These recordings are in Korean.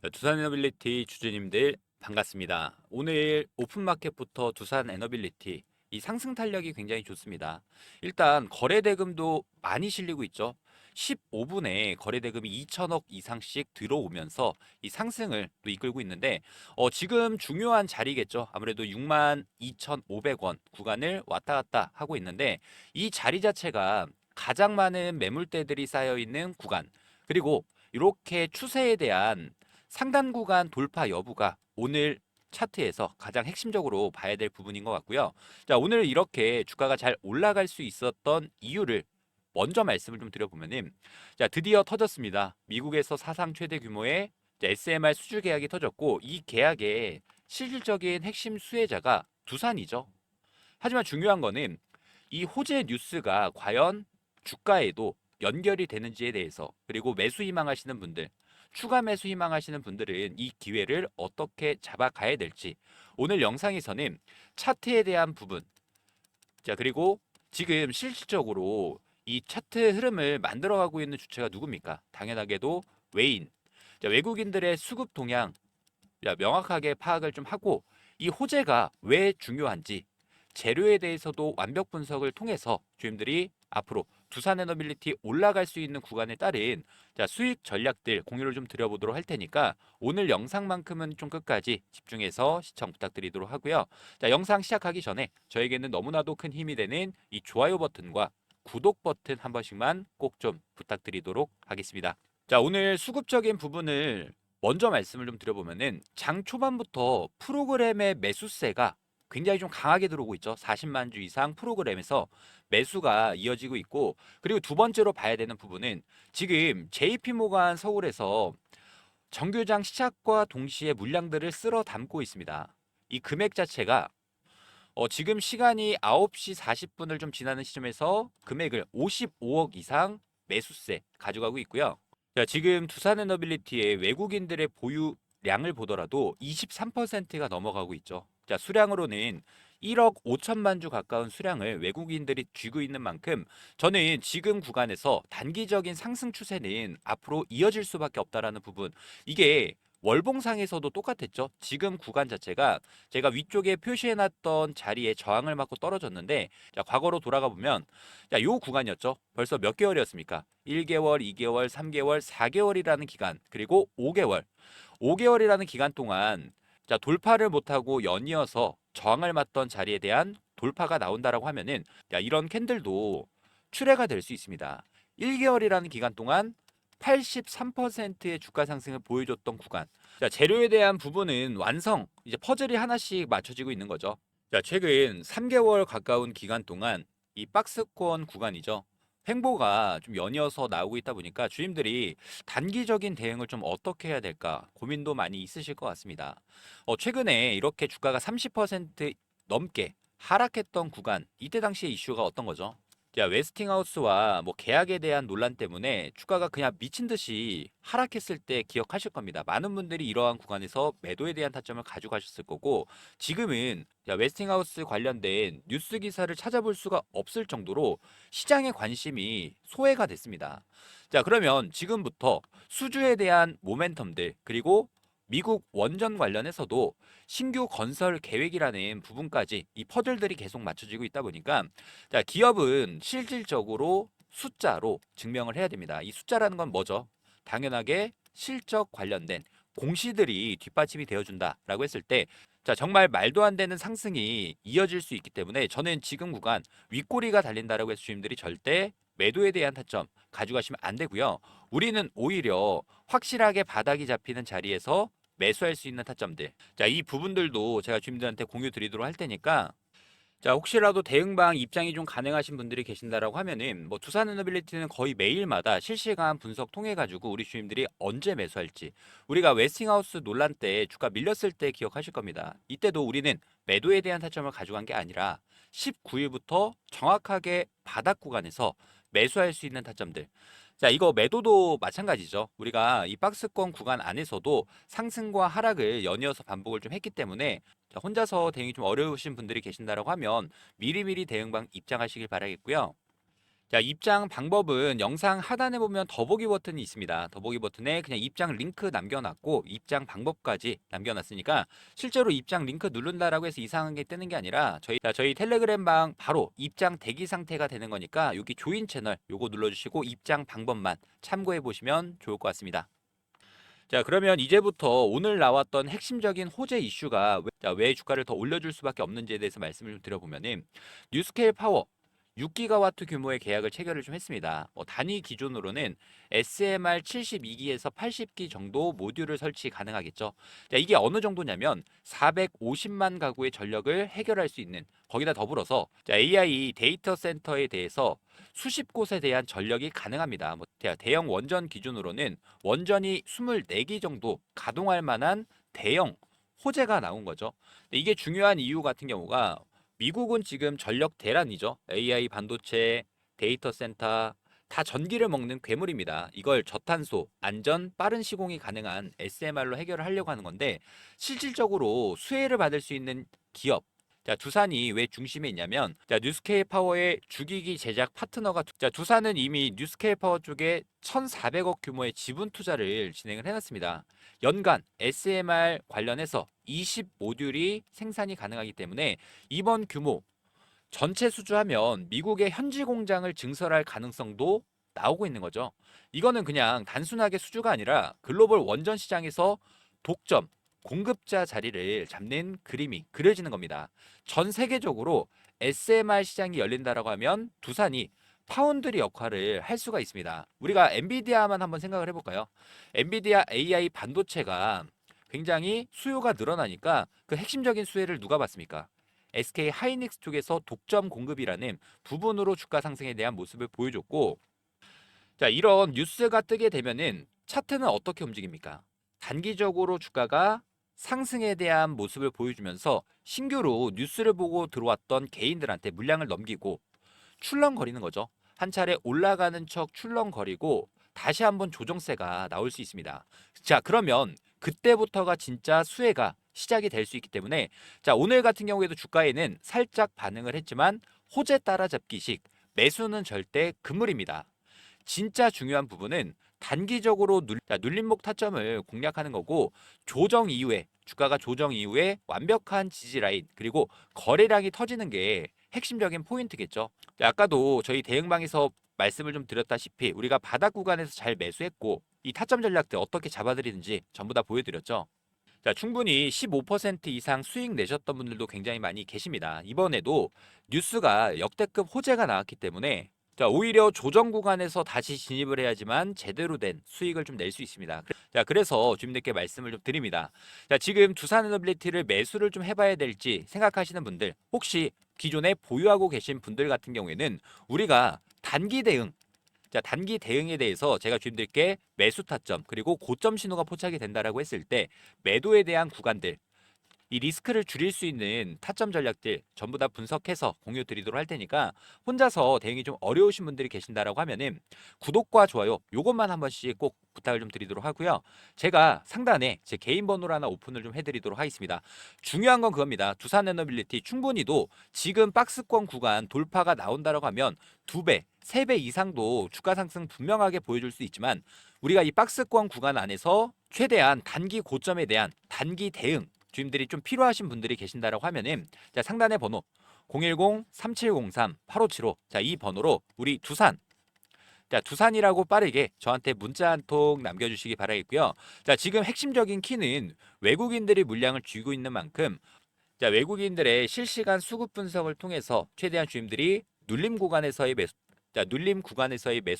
두산 에너빌리티 주주님들 반갑습니다. 오늘 오픈마켓부터 두산 에너빌리티 이 상승 탄력이 굉장히 좋습니다. 일단 거래 대금도 많이 실리고 있죠. 15분에 거래 대금이 2천억 이상씩 들어오면서 이 상승을 또 이끌고 있는데 지금 중요한 자리겠죠. 아무래도 6만 2,500원 구간을 왔다 갔다 하고 있는데 이 자리 자체가 가장 많은 매물대들이 쌓여 있는 구간 그리고 이렇게 추세에 대한 상단 구간 돌파 여부가 오늘 차트에서 가장 핵심적으로 봐야 될 부분인 것 같고요. 자, 오늘 이렇게 주가가 잘 올라갈 수 있었던 이유를 먼저 말씀을 좀 드려보면은, 자, 드디어 터졌습니다. 미국에서 사상 최대 규모의 SMR 수주 계약이 터졌고, 이 계약의 실질적인 핵심 수혜자가 두산이죠. 하지만 중요한 거는 이 호재 뉴스가 과연 주가에도 연결이 되는지에 대해서 그리고 매수 희망하시는 분들 추가 매수 희망하시는 분들은 이 기회를 어떻게 잡아가야 될지 오늘 영상에서는 차트에 대한 부분 자 그리고 지금 실질적으로 이 차트 흐름을 만들어가고 있는 주체가 누굽니까? 당연하게도 외인 자, 외국인들의 수급 동향 자, 명확하게 파악을 좀 하고 이 호재가 왜 중요한지 재료에 대해서도 완벽 분석을 통해서 주임들이 앞으로 두산 에너빌리티 올라갈 수 있는 구간에 따른 자, 수익 전략들 공유를 좀 드려보도록 할 테니까 오늘 영상만큼은 좀 끝까지 집중해서 시청 부탁드리도록 하고요. 자, 영상 시작하기 전에 저에게는 너무나도 큰 힘이 되는 이 좋아요 버튼과 구독 버튼 한 번씩만 꼭 좀 부탁드리도록 하겠습니다. 자, 오늘 수급적인 부분을 먼저 말씀을 좀 드려보면은 장 초반부터 프로그램의 매수세가 굉장히 좀 강하게 들어오고 있죠. 40만 주 이상 프로그램에서 매수가 이어지고 있고 그리고 두 번째로 봐야 되는 부분은 지금 JP모간 서울에서 정규장 시작과 동시에 물량들을 쓸어 담고 있습니다. 이 금액 자체가 지금 시간이 9시 40분을 좀 지나는 시점에서 금액을 55억 이상 매수세 가져가고 있고요. 자, 지금 두산에너빌리티의 외국인들의 보유량을 보더라도 23%가 넘어가고 있죠. 자, 수량으로는 1억 5천만 주 가까운 수량을 외국인들이 쥐고 있는 만큼 저는 지금 구간에서 단기적인 상승 추세는 앞으로 이어질 수밖에 없다라는 부분. 이게 월봉상에서도 똑같았죠. 지금 구간 자체가 제가 위쪽에 표시해놨던 자리에 저항을 맞고 떨어졌는데 자, 과거로 돌아가 보면 자, 요 구간이었죠. 벌써 몇 개월이었습니까? 1개월, 2개월, 3개월, 4개월이라는 기간, 그리고 5개월. 5개월이라는 기간 동안 자, 돌파를 못하고 연이어서 저항을 맞던 자리에 대한 돌파가 나온다라고 하면은 야, 이런 캔들도 출회가 될 수 있습니다. 1개월이라는 기간 동안 83%의 주가 상승을 보여줬던 구간. 자, 재료에 대한 부분은 완성, 이제 퍼즐이 하나씩 맞춰지고 있는 거죠. 자, 최근 3개월 가까운 기간 동안 이 박스권 구간이죠. 횡보가 좀 연이어서 나오고 있다 보니까 주임들이 단기적인 대응을 좀 어떻게 해야 될까 고민도 많이 있으실 것 같습니다. 최근에 이렇게 주가가 30% 넘게 하락했던 구간, 이때 당시의 이슈가 어떤 거죠? 자, 웨스팅하우스와 뭐 계약에 대한 논란 때문에 주가가 그냥 미친 듯이 하락했을 때 기억하실 겁니다. 많은 분들이 이러한 구간에서 매도에 대한 타점을 가져가셨을 거고 지금은 자, 웨스팅하우스 관련된 뉴스 기사를 찾아볼 수가 없을 정도로 시장의 관심이 소외가 됐습니다. 자, 그러면 지금부터 수주에 대한 모멘텀들 그리고 미국 원전 관련해서도 신규 건설 계획이라는 부분까지 이 퍼즐들이 계속 맞춰지고 있다 보니까 자, 기업은 실질적으로 숫자로 증명을 해야 됩니다. 이 숫자라는 건 뭐죠? 당연하게 실적 관련된 공시들이 뒷받침이 되어준다라고 했을 때 자, 정말 말도 안 되는 상승이 이어질 수 있기 때문에 저는 지금 구간 윗꼬리가 달린다라고 해서 주임들이 절대 매도에 대한 타점 가져가시면 안 되고요. 우리는 오히려 확실하게 바닥이 잡히는 자리에서 매수할 수 있는 타점들. 자, 이 부분들도 제가 주임들한테 공유 드리도록 할 테니까 자, 혹시라도 대응방 입장이 좀 가능하신 분들이 계신다라고 하면은 뭐 두산에너빌리티는 거의 매일마다 실시간 분석 통해 가지고 우리 주임들이 언제 매수할지 우리가 웨스팅하우스 논란 때 주가 밀렸을 때 기억하실 겁니다. 이때도 우리는 매도에 대한 타점을 가져간 게 아니라 19일부터 정확하게 바닥 구간에서 매수할 수 있는 타점들. 자, 이거 매도도 마찬가지죠. 우리가 이 박스권 구간 안에서도 상승과 하락을 연이어서 반복을 좀 했기 때문에 자, 혼자서 대응이 좀 어려우신 분들이 계신다라고 하면 미리미리 대응방 입장하시길 바라겠고요. 자, 입장 방법은 영상 하단에 보면 더보기 버튼이 있습니다. 더보기 버튼에 그냥 입장 링크 남겨놨고 입장 방법까지 남겨놨으니까 실제로 입장 링크 누른다라고 해서 이상한 게 뜨는 게 아니라 저희 텔레그램 방 바로 입장 대기 상태가 되는 거니까 여기 조인 채널 요거 눌러주시고 입장 방법만 참고해 보시면 좋을 것 같습니다. 자, 그러면 이제부터 오늘 나왔던 핵심적인 호재 이슈가 왜 주가를 더 올려줄 수밖에 없는지에 대해서 말씀을 좀 드려보면은 뉴스케일 파워 6기가와트 규모의 계약을 체결을 좀 했습니다. 단위 기준으로는 SMR 72기에서 80기 정도 모듈을 설치 가능하겠죠. 자, 이게 어느 정도냐면 450만 가구의 전력을 해결할 수 있는, 거기다 더불어서 자, AI 데이터 센터에 대해서 수십 곳에 대한 전력이 가능합니다. 대형 원전 기준으로는 원전이 24기 정도 가동할 만한 대형 호재가 나온 거죠. 근데 이게 중요한 이유 같은 경우가 미국은 지금 전력 대란이죠. AI 반도체, 데이터 센터 다 전기를 먹는 괴물입니다. 이걸 저탄소, 안전, 빠른 시공이 가능한 SMR로 해결을 하려고 하는 건데 실질적으로 수혜를 받을 수 있는 기업. 자, 두산이 왜 중심에 있냐면 자, 뉴스케일 파워의 주기기 제작 파트너가 자, 두산은 이미 뉴스케일 파워 쪽에 1,400억 규모의 지분 투자를 진행을 해놨습니다. 연간 SMR 관련해서 20 모듈이 생산이 가능하기 때문에 이번 규모 전체 수주하면 미국의 현지 공장을 증설할 가능성도 나오고 있는 거죠. 이거는 그냥 단순하게 수주가 아니라 글로벌 원전 시장에서 독점, 공급자 자리를 잡는 그림이 그려지는 겁니다. 전 세계적으로 SMR 시장이 열린다라고 하면 두산이 파운드리 역할을 할 수가 있습니다. 우리가 엔비디아만 한번 생각을 해볼까요? 엔비디아 AI 반도체가 굉장히 수요가 늘어나니까 그 핵심적인 수혜를 누가 받습니까? SK 하이닉스 쪽에서 독점 공급이라는 부분으로 주가 상승에 대한 모습을 보여줬고, 자, 이런 뉴스가 뜨게 되면은 차트는 어떻게 움직입니까? 단기적으로 주가가 상승에 대한 모습을 보여주면서 신규로 뉴스를 보고 들어왔던 개인들한테 물량을 넘기고 출렁거리는 거죠. 한 차례 올라가는 척 출렁거리고 다시 한번 조정세가 나올 수 있습니다. 자, 그러면 그때부터가 진짜 수혜가 시작이 될 수 있기 때문에 자, 오늘 같은 경우에도 주가에는 살짝 반응을 했지만 호재 따라잡기식 매수는 절대 금물입니다. 진짜 중요한 부분은 단기적으로 눌림목 타점을 공략하는 거고 조정 이후에 주가가 조정 이후에 완벽한 지지 라인 그리고 거래량이 터지는 게 핵심적인 포인트겠죠. 아까도 저희 대응방에서 말씀을 좀 드렸다시피 우리가 바닥 구간에서 잘 매수했고 이 타점 전략들 어떻게 잡아드리는지 전부 다 보여드렸죠. 자, 충분히 15% 이상 수익 내셨던 분들도 굉장히 많이 계십니다. 이번에도 뉴스가 역대급 호재가 나왔기 때문에 자, 오히려 조정 구간에서 다시 진입을 해야지만 제대로 된 수익을 좀 낼 수 있습니다. 자, 그래서 주민들께 말씀을 좀 드립니다. 자, 지금 두산에너빌리티를 매수를 좀 해봐야 될지 생각하시는 분들, 혹시 기존에 보유하고 계신 분들 같은 경우에는 우리가 단기 대응, 자, 단기 대응에 대해서 제가 주님들께 매수 타점 그리고 고점 신호가 포착이 된다라고 했을 때 매도에 대한 구간들 이 리스크를 줄일 수 있는 타점 전략들 전부 다 분석해서 공유 드리도록 할 테니까 혼자서 대응이 좀 어려우신 분들이 계신다라고 하면은 구독과 좋아요 요것만 한 번씩 꼭 부탁을 좀 드리도록 하고요. 제가 상단에 제 개인 번호를 하나 오픈을 좀 해드리도록 하겠습니다. 중요한 건 그겁니다. 두산에너빌리티 충분히도 지금 박스권 구간 돌파가 나온다라고 하면 2배, 3배 이상도 주가 상승 분명하게 보여줄 수 있지만 우리가 이 박스권 구간 안에서 최대한 단기 고점에 대한 단기 대응 주임들이 좀 필요하신 분들이 계신다라고 하면은 자, 상단의 번호 010-3703-8575 자, 이 번호로 우리 두산 자, 두산이라고 빠르게 저한테 문자 한 통 남겨주시기 바라겠고요. 자, 지금 핵심적인 키는 외국인들이 물량을 쥐고 있는 만큼 자, 외국인들의 실시간 수급 분석을 통해서 최대한 주임들이 눌림 구간에서의 매수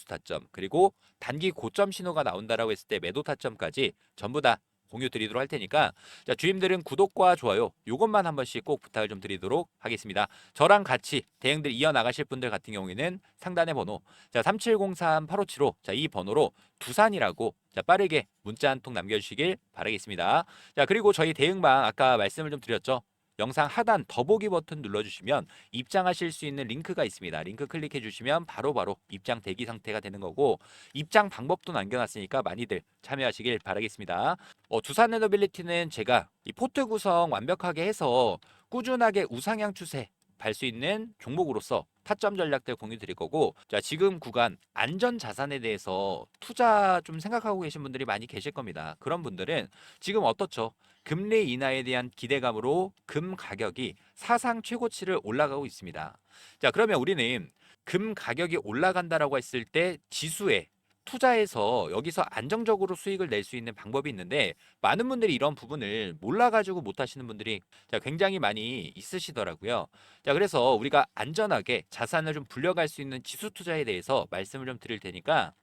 타점 그리고 단기 고점 신호가 나온다라고 했을 때 매도 타점까지 전부 다 공유 드리도록 할 테니까 자, 주임들은 구독과 좋아요 요것만 한 번씩 꼭 부탁을 좀 드리도록 하겠습니다. 저랑 같이 대응들 이어나가실 분들 같은 경우에는 상단의 번호 자, 3703-8575 자, 이 번호로 두산이라고 자, 빠르게 문자 한 통 남겨주시길 바라겠습니다. 자, 그리고 저희 대응방 아까 말씀을 좀 드렸죠. 영상 하단 더보기 버튼 눌러주시면 입장하실 수 있는 링크가 있습니다. 링크 클릭해 주시면 바로바로 입장 대기 상태가 되는 거고 입장 방법도 남겨놨으니까 많이들 참여하시길 바라겠습니다. 두산에너빌리티는 제가 이 포트 구성 완벽하게 해서 꾸준하게 우상향 추세 발 수 있는 종목으로서 타점 전략들 공유 드릴 거고, 자, 지금 구간 안전 자산에 대해서 투자 좀 생각하고 계신 분들이 많이 계실 겁니다. 그런 분들은 지금 어떻죠? 금리 인하에 대한 기대감으로 금 가격이 사상 최고치를 올라가고 있습니다. 자, 그러면 우리는 금 가격이 올라간다라고 했을 때 지수에 투자해서 여기서 안정적으로 수익을 낼 수 있는 방법이 있는데, 많은 분들이 이런 부분을 몰라가지고 못 하시는 분들이 굉장히 많이 있으시더라고요. 자, 그래서 우리가 안전하게 자산을 좀 불려갈 수 있는 지수 투자에 대해서 말씀을 좀 드릴 테니까,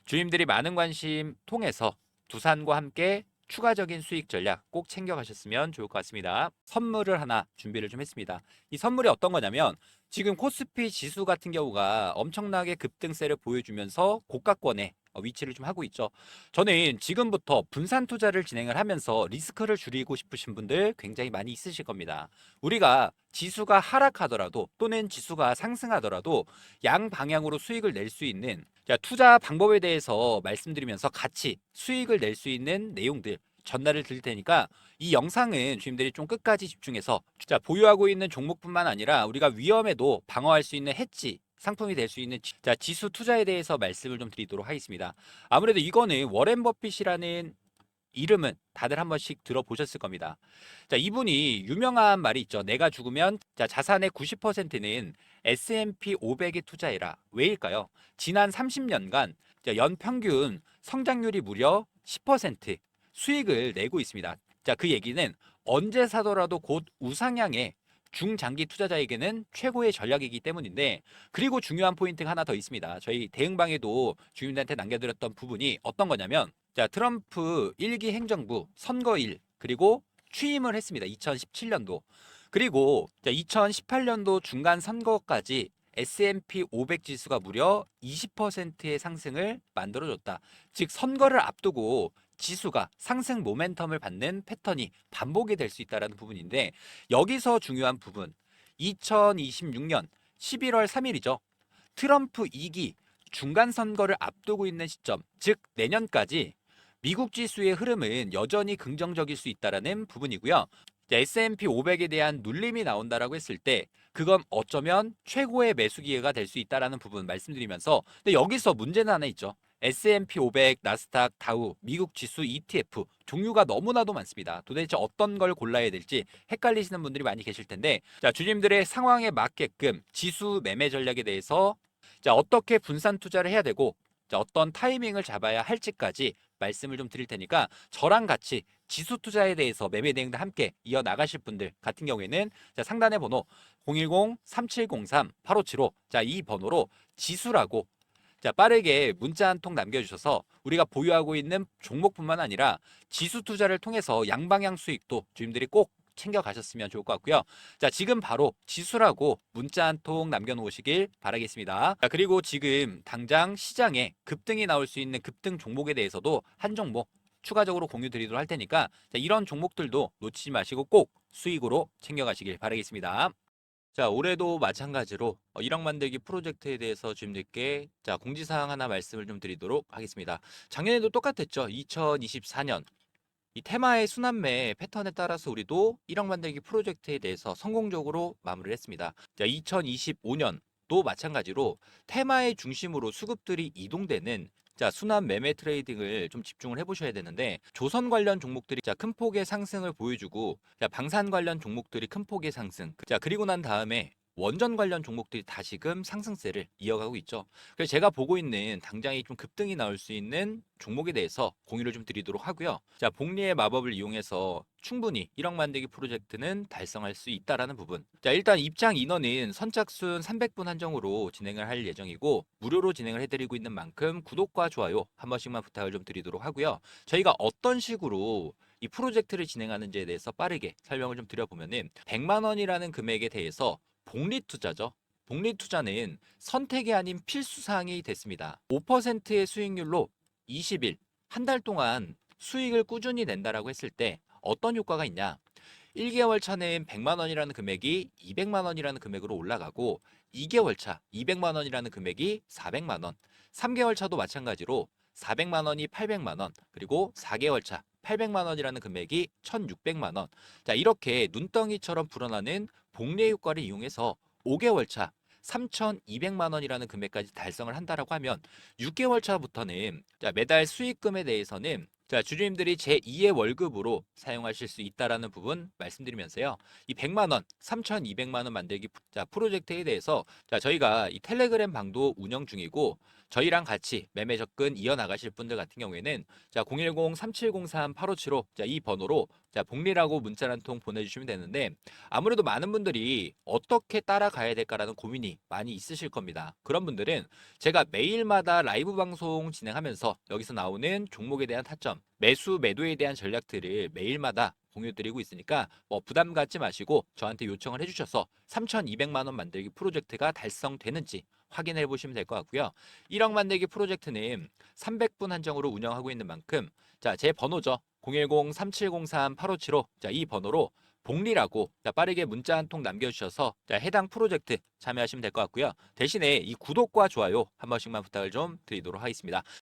주님들이 많은 관심 통해서 두산과 함께 추가적인 수익 전략 꼭 챙겨가셨으면 좋을 것 같습니다. 선물을 하나 준비를 좀 했습니다. 이 선물이 어떤 거냐면, 지금 코스피 지수 같은 경우가 엄청나게 급등세를 보여주면서 고가권에 위치를 좀 하고 있죠. 저는 지금부터 분산 투자를 진행을 하면서 리스크를 줄이고 싶으신 분들 굉장히 많이 있으실 겁니다. 우리가 지수가 하락하더라도 또는 지수가 상승하더라도 양 방향으로 수익을 낼 수 있는, 자, 투자 방법에 대해서 말씀드리면서 같이 수익을 낼 수 있는 내용들 전달을 드릴 테니까, 이 영상은 주님들이 좀 끝까지 집중해서, 자, 보유하고 있는 종목뿐만 아니라 우리가 위험에도 방어할 수 있는 해지 상품이 될 수 있는 자, 지수 투자에 대해서 말씀을 좀 드리도록 하겠습니다. 아무래도 이거는 워렌 버핏이라는 이름은 다들 한 번씩 들어보셨을 겁니다. 자, 이분이 유명한 말이 있죠. 내가 죽으면 자, 자산의 90%는 S&P 500에 투자해라. 왜일까요? 지난 30년간 연평균 성장률이 무려 10% 수익을 내고 있습니다. 자, 그 얘기는 언제 사더라도 곧 우상향의 중장기 투자자에게는 최고의 전략이기 때문인데, 그리고 중요한 포인트가 하나 더 있습니다. 저희 대응방에도 주민들한테 남겨드렸던 부분이 어떤 거냐면, 자, 트럼프 1기 행정부 선거일 그리고 취임을 했습니다. 2017년도. 그리고 2018년도 중간 선거까지 S&P 500 지수가 무려 20%의 상승을 만들어줬다. 즉 선거를 앞두고 지수가 상승 모멘텀을 받는 패턴이 반복이 될 수 있다는 부분인데, 여기서 중요한 부분, 2026년 11월 3일이죠. 트럼프 2기 중간 선거를 앞두고 있는 시점, 즉 내년까지 미국 지수의 흐름은 여전히 긍정적일 수 있다라는 부분이고요. S&P 500에 대한 눌림이 나온다라고 했을 때 그건 어쩌면 최고의 매수 기회가 될 수 있다라는 부분 말씀드리면서, 근데 여기서 문제는 하나 있죠. S&P 500, 나스닥, 다우, 미국 지수 ETF 종류가 너무나도 많습니다. 도대체 어떤 걸 골라야 될지 헷갈리시는 분들이 많이 계실 텐데, 자, 주님들의 상황에 맞게끔 지수 매매 전략에 대해서, 자, 어떻게 분산 투자를 해야 되고, 자, 어떤 타이밍을 잡아야 할지까지 말씀을 좀 드릴 테니까, 저랑 같이 지수 투자에 대해서 매매 대응도 함께 이어 나가실 분들 같은 경우에는, 자, 상단의 번호 010-3703-8575, 자, 이 번호로 지수라고, 자, 빠르게 문자 한 통 남겨주셔서 우리가 보유하고 있는 종목뿐만 아니라 지수 투자를 통해서 양방향 수익도 주님들이 꼭 챙겨가셨으면 좋을 것 같고요. 자, 지금 바로 지수라고 문자 한 통 남겨놓으시길 바라겠습니다. 자, 그리고 지금 당장 시장에 급등이 나올 수 있는 급등 종목에 대해서도 한 종목 추가적으로 공유 드리도록 할 테니까, 자, 이런 종목들도 놓치지 마시고 꼭 수익으로 챙겨가시길 바라겠습니다. 자, 올해도 마찬가지로 1억 만들기 프로젝트에 대해서 주님들께 자, 공지사항 하나 말씀을 좀 드리도록 하겠습니다. 작년에도 똑같았죠. 2024년 이 테마의 순환매 패턴에 따라서 우리도 1억 만들기 프로젝트에 대해서 성공적으로 마무리를 했습니다. 자, 2025년도 마찬가지로 테마의 중심으로 수급들이 이동되는, 자, 순환 매매 트레이딩을 좀 집중을 해보셔야 되는데, 조선 관련 종목들이 자, 큰 폭의 상승을 보여주고, 자, 방산 관련 종목들이 큰 폭의 상승, 자, 그리고 난 다음에 원전 관련 종목들이 다시금 상승세를 이어가고 있죠. 그래서 제가 보고 있는 당장이 좀 급등이 나올 수 있는 종목에 대해서 공유를 좀 드리도록 하고요. 자, 복리의 마법을 이용해서 충분히 1억 만들기 프로젝트는 달성할 수 있다라는 부분. 자, 일단 입장 인원은 선착순 300분 한정으로 진행을 할 예정이고, 무료로 진행을 해드리고 있는 만큼 구독과 좋아요 한 번씩만 부탁을 좀 드리도록 하고요. 저희가 어떤 식으로 이 프로젝트를 진행하는지에 대해서 빠르게 설명을 좀 드려보면은, 100만 원이라는 금액에 대해서 복리 투자죠. 복리 투자는 선택이 아닌 필수 사항이 됐습니다. 5%의 수익률로 20일, 한 달 동안 수익을 꾸준히 낸다라고 했을 때 어떤 효과가 있냐? 1개월 차는 100만 원이라는 금액이 200만 원이라는 금액으로 올라가고, 2개월 차 200만 원이라는 금액이 400만 원, 3개월 차도 마찬가지로 400만 원이 800만 원, 그리고 4개월 차 800만 원이라는 금액이 1600만 원. 자, 이렇게 눈덩이처럼 불어나는 복리의 효과를 이용해서 5개월 차 3,200만 원이라는 금액까지 달성을 한다라고 하면 6개월 차부터는 자, 매달 수익금에 대해서는 자, 주주님들이 제2의 월급으로 사용하실 수 있다라는 부분 말씀드리면서요. 이 100만 원, 3,200만 원 만들기 자, 프로젝트에 대해서 자, 저희가 이 텔레그램 방도 운영 중이고 저희랑 같이 매매 접근 이어나가실 분들 같은 경우에는 자, 010-3703-8575 자, 이 번호로 자, 복리라고 문자 한 통 보내주시면 되는데 아무래도 많은 분들이 어떻게 따라가야 될까라는 고민이 많이 있으실 겁니다. 그런 분들은 제가 매일마다 라이브 방송 진행하면서 여기서 나오는 종목에 대한 타점, 매수, 매도에 대한 전략들을 매일마다 공유드리고 있으니까 뭐 부담 갖지 마시고 저한테 요청을 해주셔서 3,200만 원 만들기 프로젝트가 달성되는지 확인해 보시면 될 것 같고요. 1억 만들기 프로젝트는 300분 한정으로 운영하고 있는 만큼 자, 제 번호죠. 010-3703-8575 자, 이 번호로 복리라고 자, 빠르게 문자 한 통 남겨주셔서 자, 해당 프로젝트 참여하시면 될 것 같고요. 대신에 이 구독과 좋아요 한 번씩만 부탁을 좀 드리도록 하겠습니다.